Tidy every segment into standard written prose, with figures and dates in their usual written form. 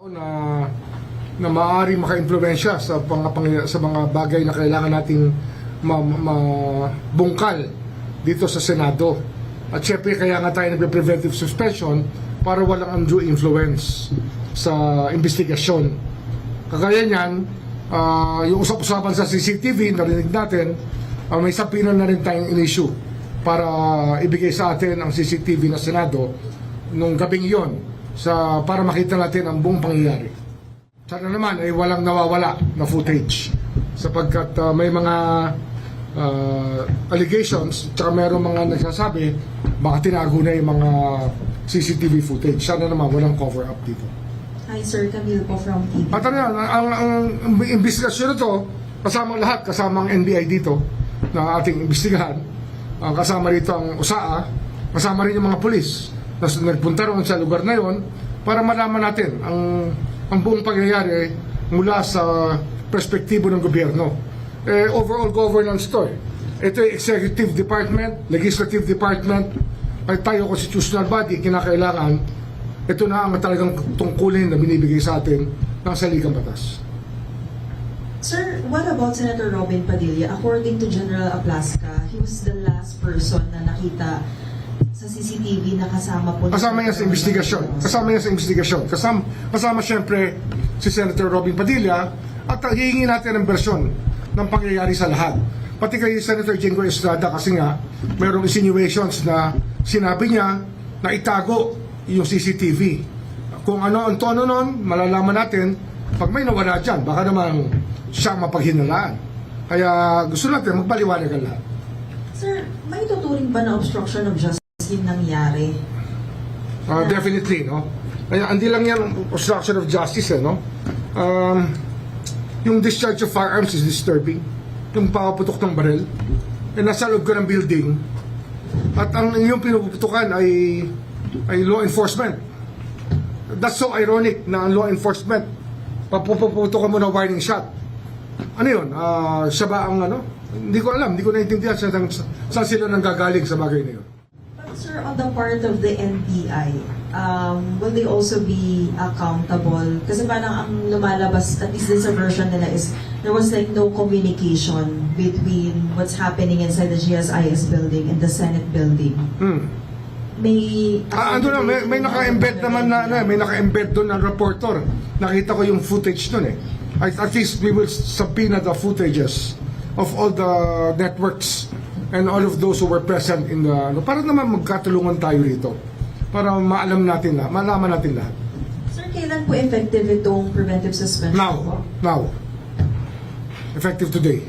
na maaaring maka-impluwensya sa mga bagay na kailangan nating mabungkal dito sa Senado. At syempre kaya nga tayo nagpe-preventive suspension para walang undue influence sa investigasyon. Kagaya niyan, yung usap-usapan sa CCTV, narinig natin, may sapina na rin tayong in-issue para ibigay sa atin ang CCTV na Senado nung gabing yon para makita natin ang buong pangyayari. Sana naman ay walang nawawala na footage sapagkat may mga allegations at mayroong mga nagsasabi baka tinago na yung mga CCTV footage. Sana naman walang cover-up dito. Hi Sir, Camille po from TV. At ang investigasyon nito, kasamang lahat, kasamang NBI dito na ating imbestigahan, kasama rito ang USAA, kasama rin yung mga pulis na nagpunta roon sa lugar na yon para malaman natin ang buong pangyayari mula sa perspektibo ng gobyerno. Overall governance to. Ito ay executive department, legislative department, ay tayo constitutional body, kinakailangan ito na ang talagang tungkulin na binibigay sa atin ng saligang batas. Sir, what about Senator Robin Padilla? According to General Aplaska, he was the last person na nakita sa CCTV na kasama po. Kasama niya sa investigasyon. Kasama siyempre si Senator Robin Padilla at hihingi natin ang bersyon ng pangyayari sa lahat. Pati kay Senator Jengo Estrada kasi nga mayroong insinuations na sinabi niya na itago yung CCTV. Kung ano ang tono nun, malalaman natin pag may nawala dyan, baka naman siya mapaghinalaan. Kaya gusto natin magpaliwanag ang lahat. Sir, may tuturing ba na obstruction of justice yung nangyari? Definitely, no? Kaya hindi lang yan obstruction of justice, no? Yung discharge of firearms is disturbing. Yung papaputok ng baril. Nasa loob ka ng building. At ang inyong pinuputukan ay law enforcement. That's so ironic na ang law enforcement papuputukan mo ng warning shot. Ano yun? Siya ba ang ano? Hindi ko alam, hindi ko naiintindihan saan sila nanggagaling sa bagay na yun. But sir, on the part of the NBI, will they also be accountable? Kasi parang ang lumalabas, at least this version nila is, there was like no communication between what's happening inside the GSIS building and the Senate building. May may naka-embed naman may naka-embed doon ng reporter. Nakita ko yung footage doon At least we will subpoena the footages of all the networks and all of those who were present in the para naman magkatulungan tayo rito para malaman natin lahat. Sir, kailan po effective itong preventive suspension? Now. Effective today.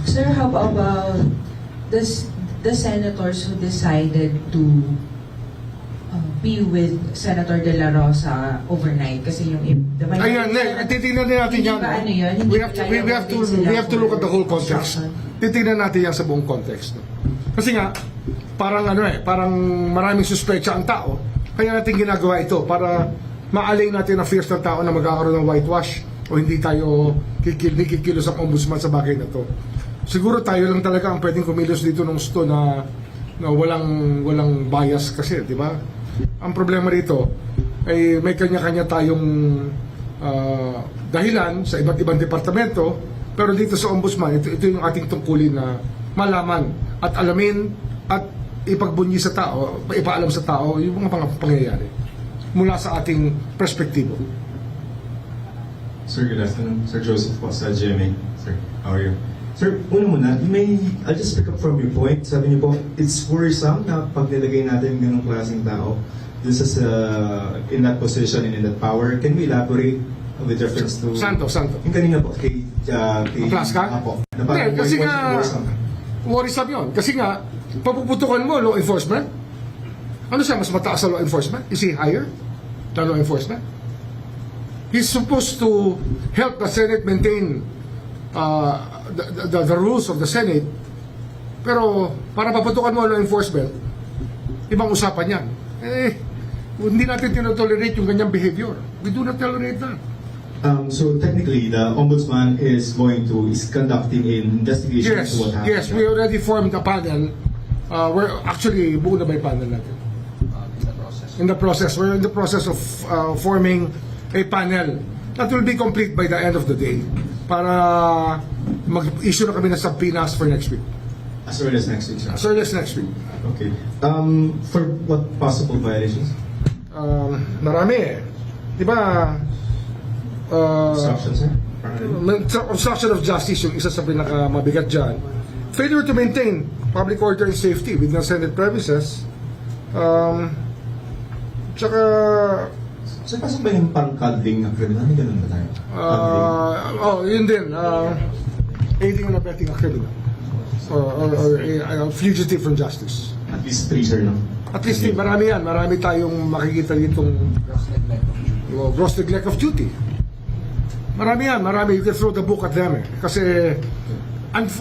Sir, how about the senators who decided to be with Senator De La Rosa overnight? Kasi yung titignan din natin yan. Ano yun? We have to look at the whole context. Titignan natin yan sa buong context. Kasi nga, parang parang maraming suspecha ang tao. Kaya natin ginagawa ito para maalay natin ang fears ng tao na magkakaroon ng whitewash o hindi tayo kikilos ang ombudsman sa bagay na to. Siguro tayo lang talaga ang pwedeng kumilos dito ng gusto na walang bias kasi, di ba? Ang problema rito ay may kanya-kanya tayong dahilan sa iba't ibang departamento, pero dito sa ombudsman, ito yung ating tungkulin na malaman at alamin at ipagbunyi sa tao, ipaalam sa tao yung mga pangyayari mula sa ating perspektibo. Sir, good afternoon. Sir Joseph po sa GMA. Sir, how are you? Sir, una muna, I'll just pick up from your point. Sabi niyo po, it's worrisome na pag nilagay natin yung ganong klaseng tao. This is in that position and in that power. Can we elaborate with reference to... Santo. Yung kanina po, kay Plaska? Apo. Kasi nga, worrisome yun. Kasi nga, papuputukan mo law enforcement. Ano siya, mas mataas sa law enforcement? Is he higher than law enforcement? He's supposed to help the Senate maintain the rules of the Senate, pero para paputukan mo ang law enforcement, ibang usapan yan. Hindi natin tinotolerate yung ganyang behavior. We do not tolerate that. So technically, the ombudsman is conducting an investigation into what happened. Yes, we already formed a panel. We're actually buo na ba yung panel natin? In the process. in the process. We're in the process of forming a panel that will be complete by the end of the day para mag-issue na kami ng subpoenas for next week. As early as next week, sir. As early as next week. Okay. For what possible violations? Marami eh. Di ba? Obstruction, sir? Obstruction of justice yung isa sa pinakamabigat dyan. Failure to maintain public order and safety within the Senate premises. Tsaka Sir, pasok ba yung parang cuddling na criminal? May ganun ba tayo? yun din. Aiding and abetting a criminal. Or a fugitive from justice. At least 3, sir, no? At least marami yan. Marami tayong makikita ditong gross neglect of duty. Marami yan. Marami. You can throw the book at them eh. Kasi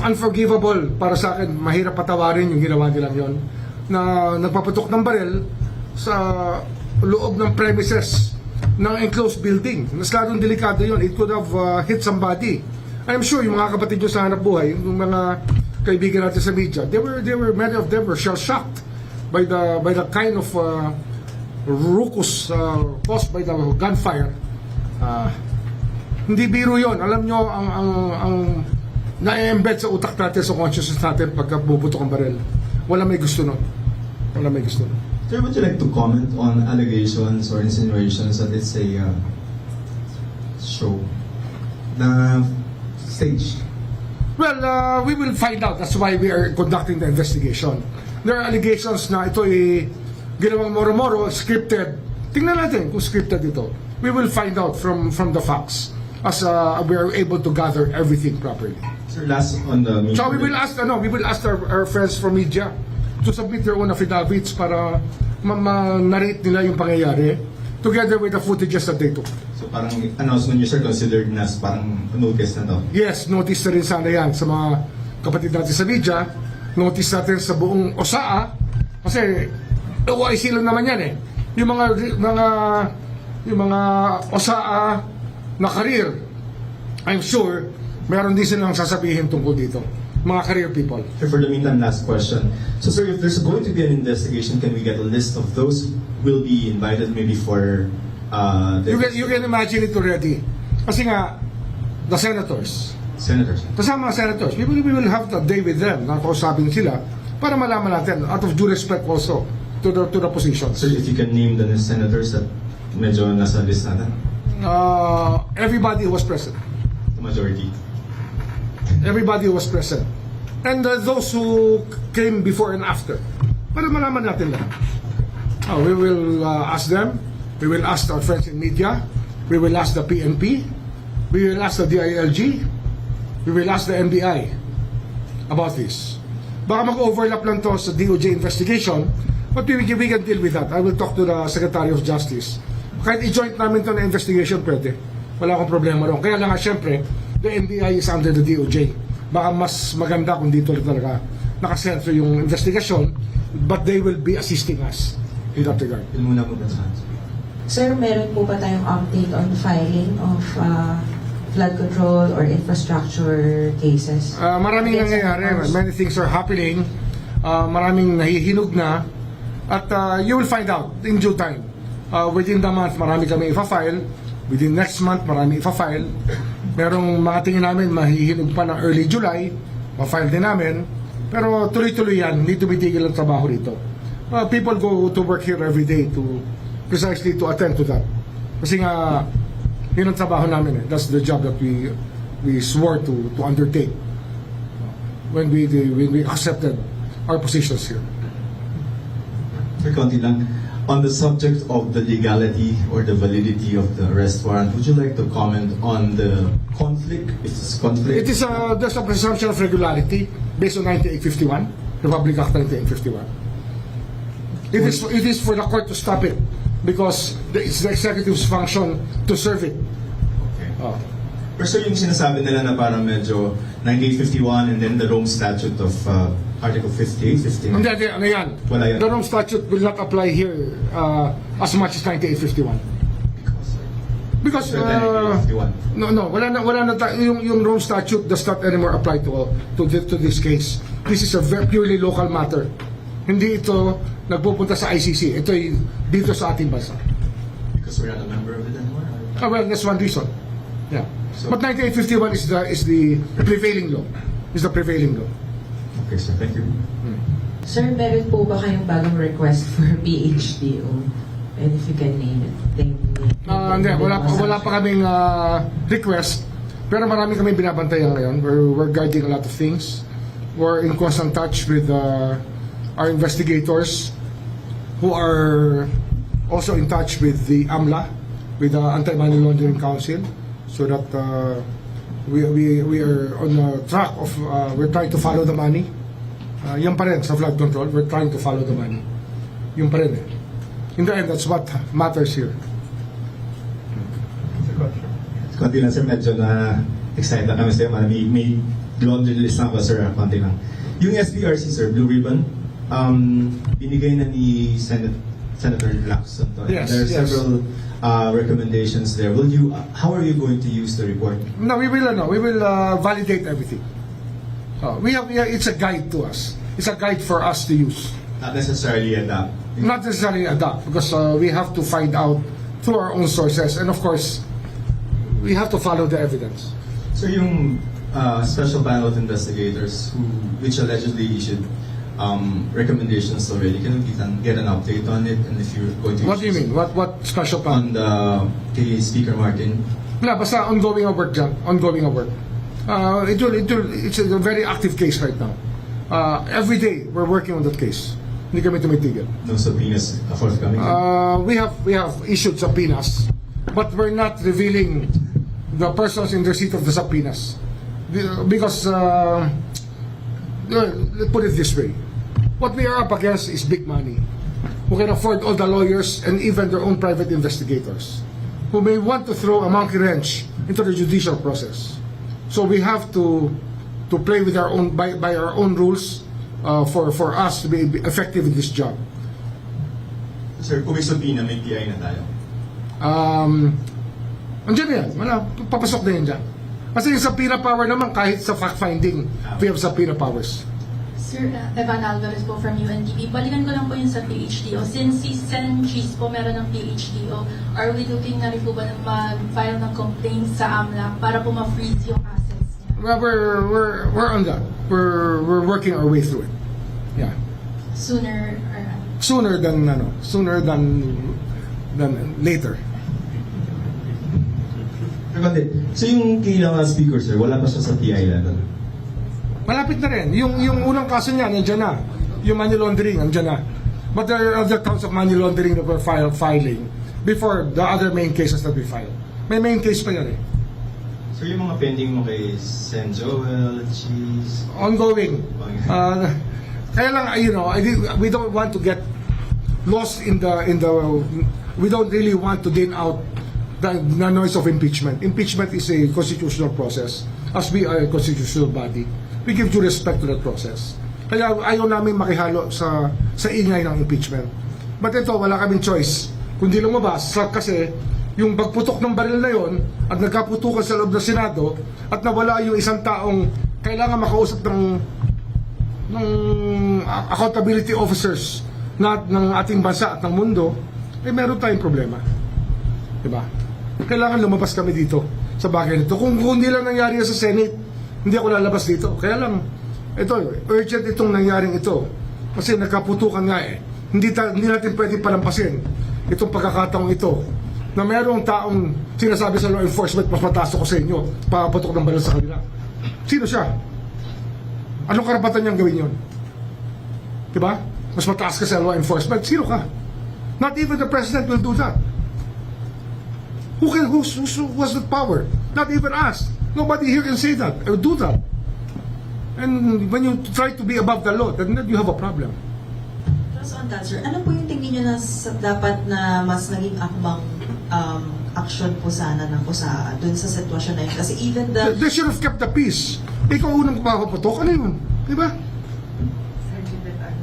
unforgivable para sa akin. Mahirap patawarin yung ginawa nilang yon na nagpapatok ng baril sa loob ng premises ng enclosed building. Mas lalong delikado yon. It could have hit somebody. I'm sure yung mga kapatid nyo sa hanap buhay, yung mga kaibigan natin sa media, many of them were shell-shocked by the kind of ruckus caused by the gunfire. Hindi biro yon. Alam nyo, ang na-embed sa utak natin, sa consciousness natin pagka bumubutok ang baril. Wala may gusto nun. Wala may gusto nun. Sir, would you like to comment on allegations or insinuations that it's a show na stage? Well, we will find out. That's why we are conducting the investigation. There are allegations na ito ay ginawang moro-moro, scripted. Tingnan natin kung scripted ito. We will find out from the facts as we are able to gather everything properly. Sir, last on the media. So we will ask our friends from media to submit their own affidavits para ma-narrate nila yung pangyayari together with the footages that they took. So parang announcement niyo, sir, considered na parang notice na to? Yes, notice na rin sana yan sa mga kapatid natin sa media. Notice natin sa buong OSAA. Kasi OIC lang naman yan eh. Yung mga OSAA na career, I'm sure meron din silang sasabihin tungkol dito. Mga career people. Sir, for the meantime, last question. So, sir, if there's going to be an investigation, can we get a list of those who will be invited maybe for You can imagine it already. Kasi nga, the senators, senators? kasama mga senators, we will have a day with them, nakausapin sila, para malaman natin, out of due respect also, to the positions. Sir, if you can name the senators that medyo nasa list natin? Everybody was present. The majority. Everybody was present. And those who came before and after. Para malaman natin lang. We will ask them. We will ask our friends in media. We will ask the PNP. We will ask the DILG. We will ask the NBI about this. Baka mag-overlap lang to sa DOJ investigation, but we can deal with that. I will talk to the Secretary of Justice. Kahit i-joint namin to na investigation, pwede. Wala akong problema ron. Kaya lang nga, syempre, the NBI is under the DOJ. Baka mas maganda kung dito talaga nakasentro yung investigation, but they will be assisting us in that regard. Yun muna po, President. Sir, meron po ba tayong update on filing of flood control or infrastructure cases? Maraming Against nangyayari. senators? Many things are happening. Maraming nahihinog na. At you will find out in due time. Within the month, marami kami ipa-file. Within next month, marami ipa-file. Merong mga tingin namin, mahihinog pa ng early July. Pa-file din namin. Pero tuloy-tuloy yan. Hindi tumitigil ang trabaho rito. People go to work here every day precisely to attend to that. Kasi nga, yun ang trabaho namin eh. That's the job that we swore to undertake when we accepted our positions here. Sir, konti lang. On the subject of the legality or the validity of the arrest warrant, would you like to comment on the conflict? If it's conflict? There's a presumption of regularity based on 9851, Republic Act 1951. It is for the court to stop it because it's the executive's function to serve it. Okay. Oh. Pero sir, yung sinasabi nila na parang medyo 1951 and then the Rome Statute of Article 58, 59. Hindi, ano yan? Wala yan. The Rome Statute will not apply here as much as 1951. Because Sir, 1951. wala na yung Rome Statute does not anymore apply to this case. This is a very purely local matter. Hindi ito nagpupunta sa ICC. Ito ay dito sa ating bansa. Because we're not a member of it anymore? Well, that's one reason. Yeah. So- But 9851 is the prevailing law. Is the prevailing law. Okay, sir. Thank you. Sir, meron po ba kayong bagong request for PhDO? And if you can name it. Hindi, wala pa kaming request. Pero marami kaming binabantayan ngayon. We're guarding a lot of things. We're in constant touch with our investigators who are also in touch with the AMLA, with the Anti-Money Laundering Council, so that we are on the track of we're trying to follow the money. Yan pa rin sa flood control, we're trying to follow the money. Yun pa rin eh. In the end, that's what matters here. Konti lang sir, medyo na excited na kami sa'yo. May laundry list na ako sir, konti lang. Yung SBRC sir, Blue Ribbon, binigay na ni Senator Lacson to. Yes, There are yes. several recommendations there. How are you going to use the report? No, we will validate everything. It's a guide to us. It's a guide for us to use. Not necessarily adapt. Not necessarily adopt, because we have to find out through our own sources, and of course, we have to follow the evidence. So yung special panel of investigators which allegedly issued recommendations already, can we get an update on it? And if you're going to What do you use mean? What special plan? on the kay Speaker Martin? Wala, basta ongoing ang work dyan. Ongoing ang work. It's a very active case right now. Every day, we're working on that case. Hindi kami tumitigil. No subpoenas forthcoming? We have issued subpoenas, but we're not revealing the persons in receipt of the subpoenas. Because, let's put it this way, what we are up against is big money, who can afford all the lawyers and even their own private investigators, who may want to throw a monkey wrench into the judicial process. So we have to play with our own by our own rules for us to be effective in this job. Sir, kung may subpoena, may PI na tayo. Andiyan na yan. Wala, papasok na yan dyan. Kasi yung subpoena power naman, kahit sa fact-finding, we have subpoena powers. Sir, Evan Alvarez po from UNTV. Balikan ko lang po yung sa PhDO. Since si Sen Cheese po meron ng PhDO, are we looking na rin po ba na mag-file ng complaint sa AMLA para po ma-freeze yung assets niya? Well, we're on that. We're working our way through it. Yeah. Sooner or Sooner than later. So yung kailangan speaker sir, wala pa siya sa PI level? Malapit na rin. Yung unang kaso niya, nandiyan na. Yung money laundering, nandiyan na. But there are other counts of money laundering that we're filing before the other main cases that we filed. May main case pa yan eh. So yung mga pending mo kay Sen Joel, Cheese, Ongoing. Kaya lang, we don't want to get lost in the we don't really want to din out the noise of impeachment. Impeachment is a constitutional process. As we are a constitutional body, we give due respect to that process. Kaya ayaw namin makihalo sa ingay ng impeachment. But ito, wala kaming choice kundi lumabas kasi yung pagputok ng baril na yon at nagkaputukan sa loob ng Senado at nawala yung isang taong kailangan makausap ng accountability officers ng ating bansa at ng mundo, meron tayong problema. Diba? Kailangan lumabas kami dito sa bagay nito. Kung hindi lang nangyari sa Senate, hindi ako lalabas dito. Kaya lang, ito, urgent itong nangyaring ito. Kasi nagkaputukan nga eh. Hindi natin pwede palampasin itong pagkakataong ito na mayroong taong sinasabi sa law enforcement, mas mataas ako sa inyo, papatok ng baril sa kanila. Sino siya? Anong karapatan niyang gawin yun? Diba? Mas mataas ka sa law enforcement, sino ka? Not even the president will do that. Who has the power? Not even us. Nobody here can say that or do that. And when you try to be above the law, then you have a problem. Just on that, sir, ano po yung tingin nyo na dapat na mas naging akbang action po sana ng POSAA dun sa sitwasyon na yun? Kasi even They should have kept the peace. Ikaw unang papaputok, ano yun? Di ba?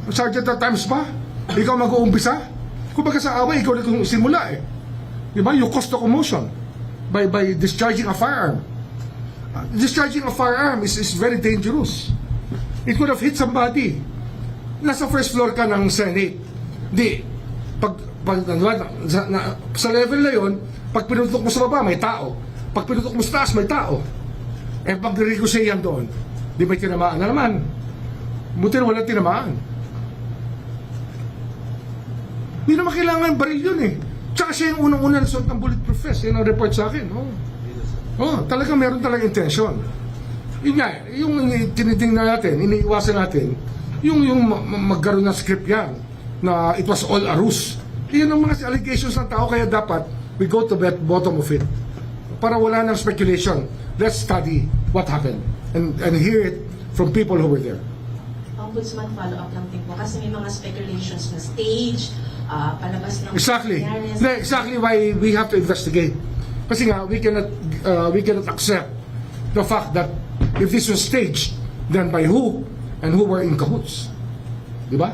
Sergeant at times pa? Ikaw mag-uumpisa? Kung baga sa away, ikaw na simula eh. Di ba? You caused the commotion by discharging a firearm. Discharging a firearm is very dangerous. It could have hit somebody. Nasa first floor ka ng Senate. Di, sa level na yon, pag pinutok mo sa baba, may tao. Pag pinutok mo sa taas, may tao. Eh, pag niricochet yan doon, di may tinamaan na naman. Buti na walang tinamaan. Hindi naman kailangan baril yun eh. Tsaka siya yung unang-una nasuot ng bulletproof vest. Yan ang report sa akin. Talaga meron talaga intention. Yun nga, yung tinitingnan natin, iniiwasan natin, yung magkaroon ng script yan, na it was all a ruse. Yun ang mga allegations ng tao, kaya dapat we go to the bottom of it. Para wala ng speculation. Let's study what happened and hear it from people who were there. Ombudsman, follow-up lang din po. Kasi may mga speculations na stage, palabas ng... Exactly. fairness. Exactly why we have to investigate. Kasi nga, we cannot accept the fact that if this was staged, then by who and who were in cahoots. Di ba?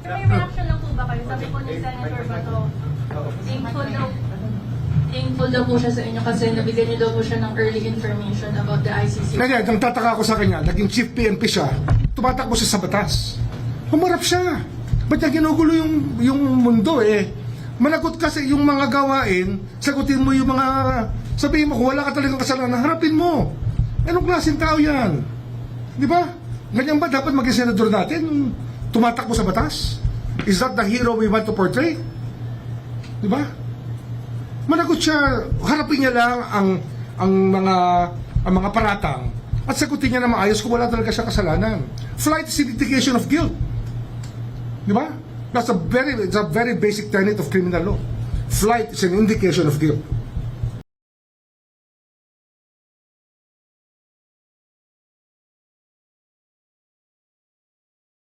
May reaction lang po ba kayo? Sabi po ni Senator Bato, thankful daw po siya sa inyo kasi nabigyan niyo daw po siya ng early information about the ICC. Kaya, nang tataka ko sa kanya, naging chief PNP siya, tumatakbo siya sa batas. Humarap siya. Ba't niya ginugulo yung mundo eh? Managot kasi yung mga gawain, sagutin mo yung mga... Sabihin mo, kung wala ka talagang kasalanan, harapin mo. Anong klaseng tao yan? Di ba? Ganyan ba dapat maging senador natin? Tumatakbo sa batas? Is that the hero we want to portray? Di ba? Managot siya, harapin niya lang ang mga paratang at sagutin niya na maayos kung wala talaga siya kasalanan. Flight is an indication of guilt. Di ba? It's a very basic tenet of criminal law. Flight is an indication of guilt.